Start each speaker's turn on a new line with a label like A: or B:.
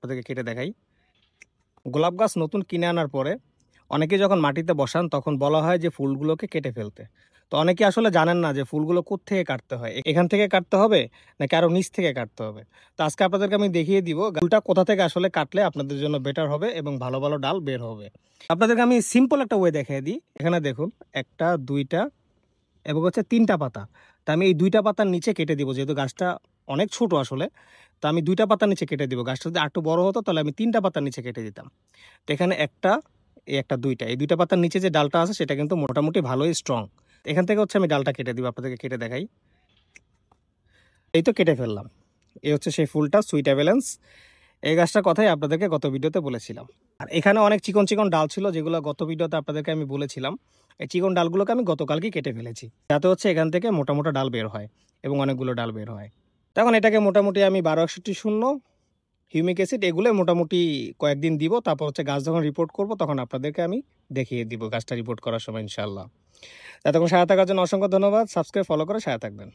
A: আপনাদেরকে কেটে দেখাই। গোলাপ গাছ নতুন কিনে আনার পরে অনেকে যখন মাটিতে বসান তখন বলা হয় যে ফুলগুলোকে কেটে ফেলতে। তো অনেকে আসলে জানেন না যে ফুলগুলো কোত্থেকে কাটতে হয়। এখান থেকে কাটতে হবে নাকি আরো নিচ থেকে কাটতে হবে। তো আজকে আপনাদেরকে আমি দেখিয়ে দিব ফুলটা কোথা থেকে আসলে কাটলে আপনাদের জন্য বেটার হবে এবং ভালো ভালো ডাল বের হবে। আপনাদেরকে আমি সিম্পল একটা ওয়ে দেখিয়ে দিই। এখানে দেখুন 1টা 2টা এবং হচ্ছে 3টা পাতা। তো আমি এই 2টা পাতার নিচে কেটে দিব, যেহেতু গাছটা অনেক ছোট আসলে। তো আমি 2টা পাতার নিচে কেটে দিব। গাছটা যদি আরেকটু বড় হতো তাহলে আমি 3টা পাতার নিচে কেটে দিতাম। তো এখানে 1টা, এই 1টা 2টা, এই 2টা পাতার নিচে যে ডালটা আছে সেটা কিন্তু মোটামুটি ভালোই স্ট্রং। এখান থেকে হচ্ছে আমি ডালটা কেটে দিব, আপনাদেরকে কেটে দেখাই। এই তো কেটে ফেললাম। এই হচ্ছে সেই ফুলটা, সুইট অ্যাভেলেন্স। এই গাছটার কথাই আপনাদেরকে গত ভিডিওতে বলেছিলাম। আর এখানে অনেক চিকন চিকন ডাল ছিল যেগুলো গত ভিডিওতে আপনাদেরকে আমি বলেছিলাম। এই চিকন ডালগুলোকে আমি গতকালকেই কেটে ফেলেছি, যাতে হচ্ছে এখান থেকে মোটা মোটা ডাল বের হয় এবং অনেকগুলো ডাল বের হয়। তখন এটাকে মোটামুটি আমি 1261 হিউমিক অ্যাসিড এগুলো মোটামুটি কয়েকদিন দিব। তারপর হচ্ছে গাছ যখন রিপোর্ট করব তখন আপনাদেরকে আমি দেখিয়ে দিব গাছটা রিপোর্ট করার সময় ইনশাআল্লাহ। ততক্ষণ সাথে থাকার জন্য অসংখ্য ধন্যবাদ। সাবস্ক্রাইব ফলো করে সাথে থাকবেন।